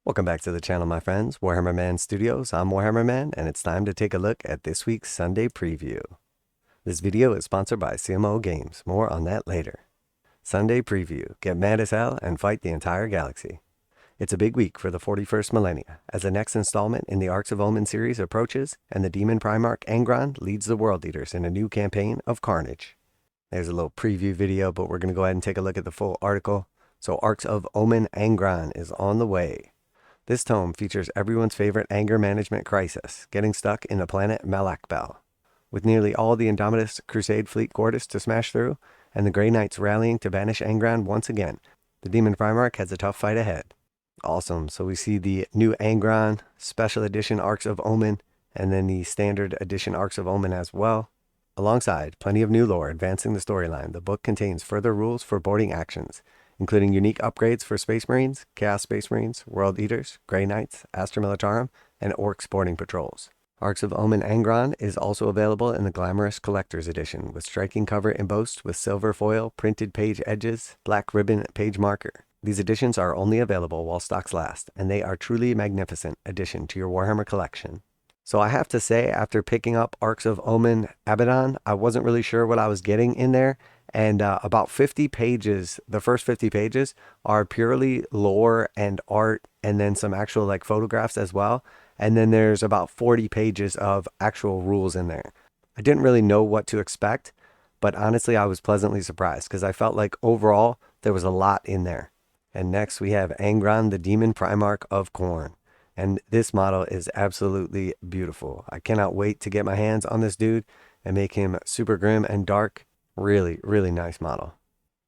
Welcome back to the channel, my friends. Warhammer Man Studios. I'm Warhammer Man, and it's time to take a look at this week's Sunday preview. This video is sponsored by CMO Games. More on that later. Sunday preview. Get mad as hell and fight the entire galaxy. It's a big week for the 41st millennia, as the next installment in the Arks of Omen series approaches, and the Daemon Primarch Angron leads the World Eaters in a new campaign of carnage. There's a little preview video, but we're going to go ahead and take a look at the full article. So Arks of Omen Angron is on the way. This tome features everyone's favorite anger management crisis, getting stuck in the planet Malakbel. With nearly all the Indomitus Crusade fleet quarters to smash through, and the Grey Knights rallying to banish Angron once again, the Daemon Primarch has a tough fight ahead. Awesome, so we see the new Angron, Special Edition Arks of Omen, and then the Standard Edition Arks of Omen as well. Alongside plenty of new lore advancing the storyline, the book contains further rules for boarding actions, including unique upgrades for Space Marines, Chaos Space Marines, World Eaters, Grey Knights, Astra Militarum, and Orcs boarding patrols. Arks of Omen Angron is also available in the Glamorous Collector's Edition, with striking cover embossed with silver foil, printed page edges, black ribbon page marker. These editions are only available while stocks last, and they are truly magnificent addition to your Warhammer collection. So I have to say, after picking up Arks of Omen Abaddon, I wasn't really sure what I was getting in there. And about 50 pages, the first 50 pages are purely lore and art, and then some actual like photographs as well. And then there's about 40 pages of actual rules in there. I didn't really know what to expect, but honestly, I was pleasantly surprised because I felt like overall there was a lot in there. And next we have Angron, the Daemon Primarch of Khorne. And this model is absolutely beautiful. I cannot wait to get my hands on this dude and make him super grim and dark. Really nice model.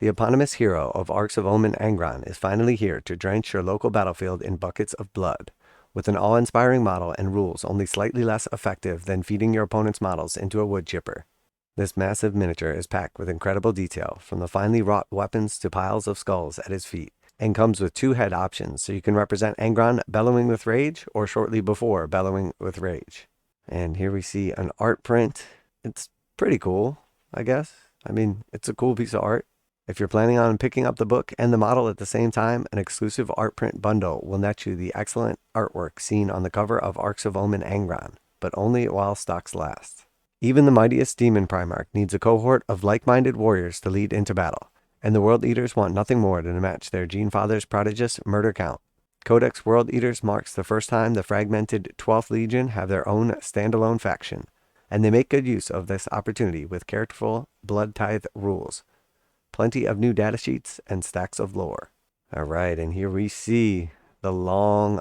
The eponymous hero of Arks of Omen Angron is finally here to drench your local battlefield in buckets of blood. With an awe-inspiring model and rules only slightly less effective than feeding your opponent's models into a wood chipper. This massive miniature is packed with incredible detail, from the finely wrought weapons to piles of skulls at his feet, and comes with two head options, so you can represent Angron bellowing with rage or shortly before bellowing with rage. And here we see an art print. It's pretty cool, I guess. I mean, it's a cool piece of art. If you're planning on picking up the book and the model at the same time, an exclusive art print bundle will net you the excellent artwork seen on the cover of Arks of Omen Angron, but only while stocks last. Even the mightiest Daemon Primarch needs a cohort of like-minded warriors to lead into battle, and the World Eaters want nothing more than to match their Gene Father's prodigious murder count. Codex World Eaters marks the first time the fragmented 12th Legion have their own standalone faction, and they make good use of this opportunity with careful blood tithe rules, plenty of new datasheets, and stacks of lore. Alright, and here we see the long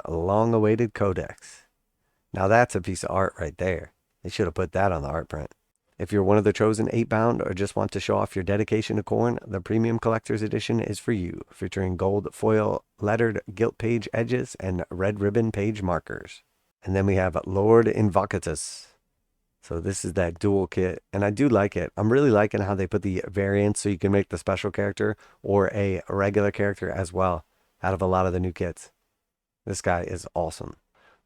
awaited Codex. Now that's a piece of art right there. They should have put that on the art print. If you're one of the chosen 8-bound or just want to show off your dedication to Khorne, the Premium Collector's Edition is for you, featuring gold foil lettered gilt page edges and red ribbon page markers. And then we have Lord Invocatus. So this is that dual kit, and I do like it. I'm really liking how they put the variants so you can make the special character or a regular character as well out of a lot of the new kits. This guy is awesome.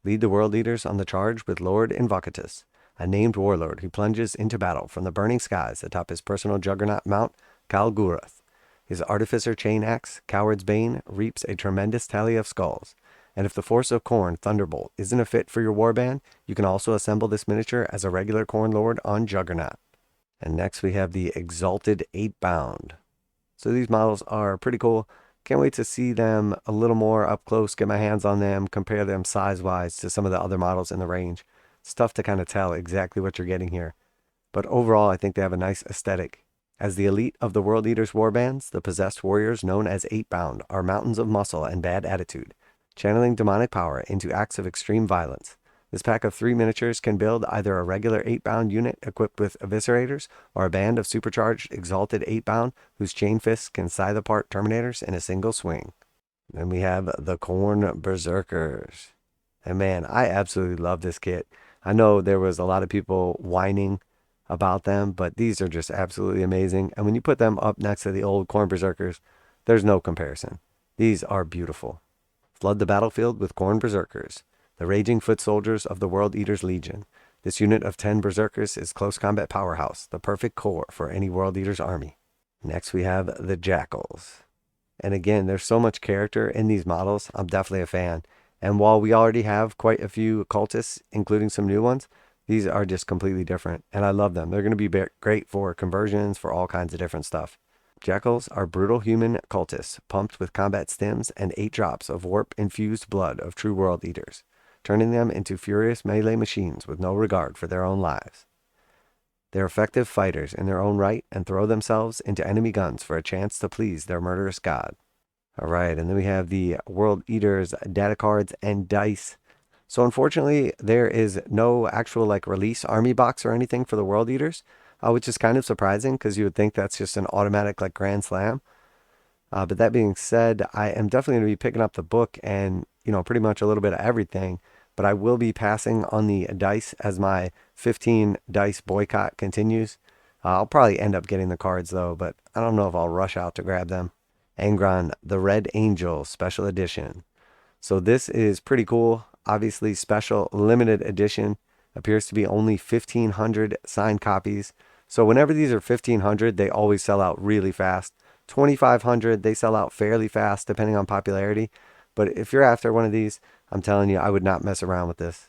Lead the World Eaters on the charge with Lord Invocatus, a named warlord who plunges into battle from the burning skies atop his personal Juggernaut mount, Kal-Gurath. His Artificer Chain Axe, Coward's Bane, reaps a tremendous tally of skulls. And if the Force of Khorne Thunderbolt isn't a fit for your warband, you can also assemble this miniature as a regular Khorne Lord on Juggernaut. And next we have the Exalted 8-bound. So these models are pretty cool. Can't wait to see them a little more up close, get my hands on them, compare them size-wise to some of the other models in the range. It's tough to kind of tell exactly what you're getting here. But overall, I think they have a nice aesthetic. As the elite of the World Eaters warbands, the possessed warriors known as 8-bound are mountains of muscle and bad attitude, channeling demonic power into acts of extreme violence. This pack of 3 miniatures can build either a regular 8-bound unit equipped with eviscerators, or a band of supercharged Exalted 8-bound whose chain fists can scythe apart Terminators in a single swing. Then we have the Khorne Berzerkers. And man, I absolutely love this kit. I know there was a lot of people whining about them, but these are just absolutely amazing. And when you put them up next to the old Khorne Berzerkers, there's no comparison. These are beautiful. Flood the battlefield with Khorne Berzerkers, the raging foot soldiers of the World Eaters Legion. This unit of 10 Berzerkers is close combat powerhouse, the perfect core for any World Eaters army. Next we have the Jakhals. And again, there's so much character in these models. I'm definitely a fan. And while we already have quite a few cultists, including some new ones, these are just completely different, and I love them. They're going to be great for conversions, for all kinds of different stuff. Jakhals are brutal human cultists, pumped with combat stims and 8 drops of warp-infused blood of true world eaters, turning them into furious melee machines with no regard for their own lives. They're effective fighters in their own right and throw themselves into enemy guns for a chance to please their murderous god. Alright, and then we have the World Eaters, Datacards, and Dice. So unfortunately, there is no actual release army box or anything for the World Eaters, which is kind of surprising because you would think that's just an automatic Grand Slam. But that being said, I am definitely going to be picking up the book and, pretty much a little bit of everything. But I will be passing on the dice as my 15 dice boycott continues. I'll probably end up getting the cards though, but I don't know if I'll rush out to grab them. Angron, the Red Angel Special Edition. So this is pretty cool. Obviously special limited edition. Appears to be only 1,500 signed copies. So whenever these are 1,500, they always sell out really fast. 2,500, they sell out fairly fast depending on popularity. But if you're after one of these, I'm telling you, I would not mess around with this.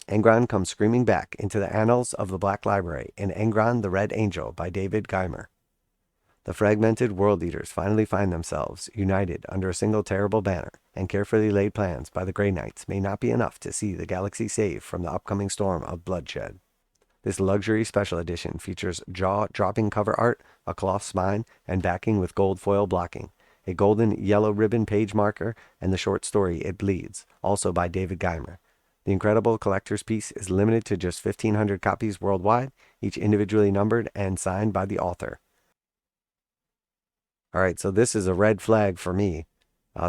Angron comes screaming back into the annals of the Black Library in Angron the Red Angel by David Geimer. The fragmented world eaters finally find themselves united under a single terrible banner, and carefully laid plans by the Grey Knights may not be enough to see the galaxy saved from the upcoming storm of bloodshed. This luxury special edition features jaw-dropping cover art, a cloth spine, and backing with gold foil blocking, a golden yellow ribbon page marker, and the short story It Bleeds, also by David Geimer. The incredible collector's piece is limited to just 1,500 copies worldwide, each individually numbered and signed by the author. Alright, so this is a red flag for me.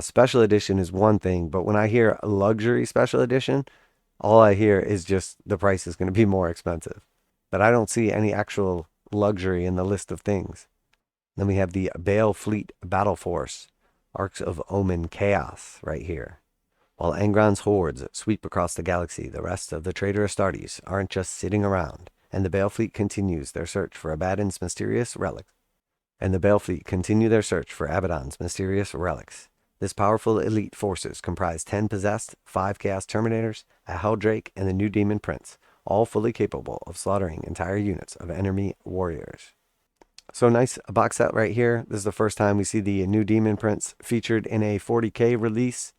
Special edition is one thing, but when I hear luxury special edition, all I hear is just the price is going to be more expensive. But I don't see any actual luxury in the list of things. Then we have the Bale Fleet Battleforce, Arks of Omen Chaos right here. While Angron's hordes sweep across the galaxy, the rest of the traitor Astartes aren't just sitting around, and the Bale Fleet continues their search for Abaddon's mysterious relics. This powerful elite forces comprise 10 possessed, 5 chaos terminators, a helldrake, and the new demon prince, all fully capable of slaughtering entire units of enemy warriors. So nice box set right here. This is the first time we see the new demon prince featured in a 40k release.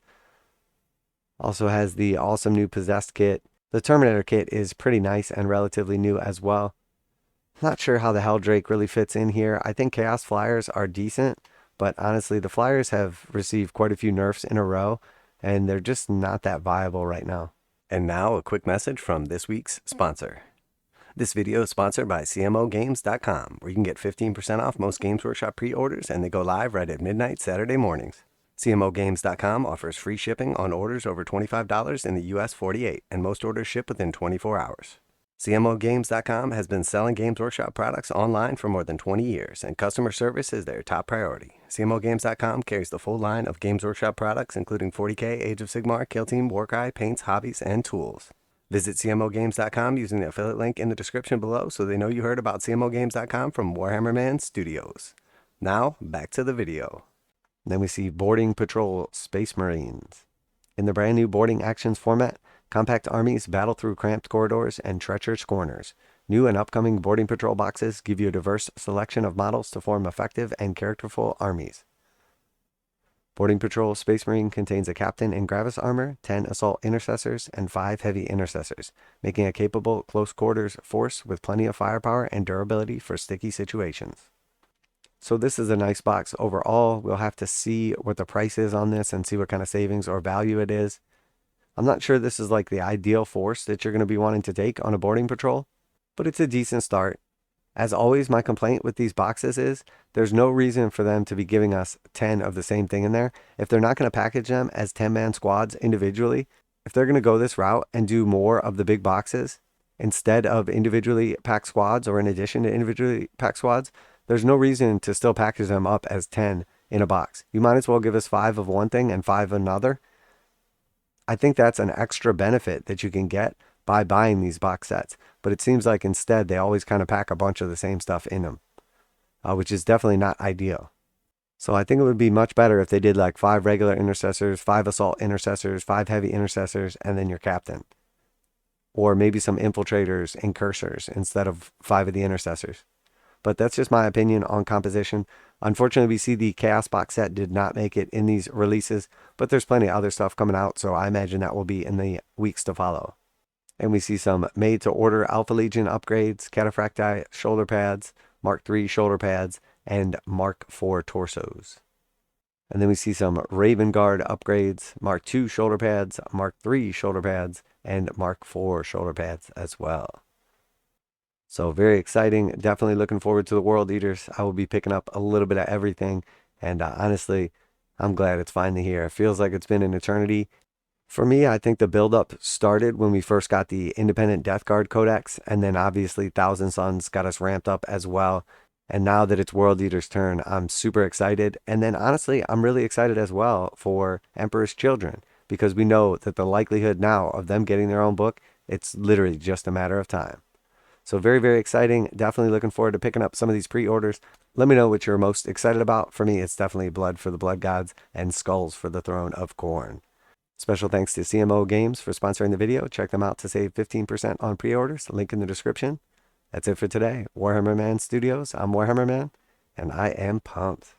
Also has the awesome new possessed kit. The terminator kit is pretty nice and relatively new as well. Not sure how the helldrake really fits in here. I think chaos flyers are decent, but honestly the flyers have received quite a few nerfs in a row and they're just not that viable right now. And now a quick message from this week's sponsor. This video is sponsored by CMOgames.com, where you can get 15% off most Games Workshop pre-orders, and they go live right at midnight Saturday mornings. CMOgames.com offers free shipping on orders over $25 in the US 48, and most orders ship within 24 hours. CMOgames.com has been selling Games Workshop products online for more than 20 years, and customer service is their top priority. CMOgames.com carries the full line of Games Workshop products, including 40k, Age of Sigmar, Kill Team, Warcry, paints, hobbies, and tools. Visit CMOgames.com using the affiliate link in the description below so they know you heard about CMOgames.com from Warhammer Man Studios. Now, back to the video. Then we see Boarding Patrol Space Marines. In the brand new Boarding Actions format, compact armies battle through cramped corridors and treacherous corners. New and upcoming Boarding Patrol boxes give you a diverse selection of models to form effective and characterful armies. Boarding Patrol Space Marine contains a captain in Gravis armor, 10 assault intercessors, and 5 heavy intercessors, making a capable close quarters force with plenty of firepower and durability for sticky situations. So this is a nice box overall. We'll have to see what the price is on this and see what kind of savings or value it is. I'm not sure this is like the ideal force that you're going to be wanting to take on a boarding patrol, but it's a decent start. As always, my complaint with these boxes is there's no reason for them to be giving us 10 of the same thing in there. If they're not going to package them as 10-man squads individually, if they're going to go this route and do more of the big boxes instead of individually packed squads or in addition to individually packed squads, there's no reason to still package them up as 10 in a box. You might as well give us 5 of one thing and 5 of another. I think that's an extra benefit that you can get by buying these box sets, but it seems like instead they always kind of pack a bunch of the same stuff in them, which is definitely not ideal. So I think it would be much better if they did like 5 regular intercessors, 5 assault intercessors, 5 heavy intercessors, and then your captain. Or maybe some infiltrators and cursors instead of 5 of the intercessors. But that's just my opinion on composition. Unfortunately, we see the Chaos box set did not make it in these releases, but there's plenty of other stuff coming out, so I imagine that will be in the weeks to follow. And we see some made-to-order Alpha Legion upgrades, Cataphracti shoulder pads, Mark III shoulder pads, and Mark IV torsos. And then we see some Raven Guard upgrades, Mark II shoulder pads, Mark III shoulder pads, and Mark IV shoulder pads as well. So very exciting. Definitely looking forward to the World Eaters. I will be picking up a little bit of everything. And honestly, I'm glad it's finally here. It feels like it's been an eternity. For me, I think the build-up started when we first got the Independent Death Guard Codex. And then obviously Thousand Suns got us ramped up as well. And now that it's World Eater's turn, I'm super excited. And then honestly, I'm really excited as well for Emperor's Children. Because we know that the likelihood now of them getting their own book, it's literally just a matter of time. So very, very exciting. Definitely looking forward to picking up some of these pre-orders. Let me know what you're most excited about. For me, it's definitely Blood for the Blood Gods and Skulls for the Throne of Khorne. Special thanks to CMO Games for sponsoring the video. Check them out to save 15% on pre-orders. Link in the description. That's it for today. Warhammer Man Studios. I'm Warhammer Man, and I am pumped.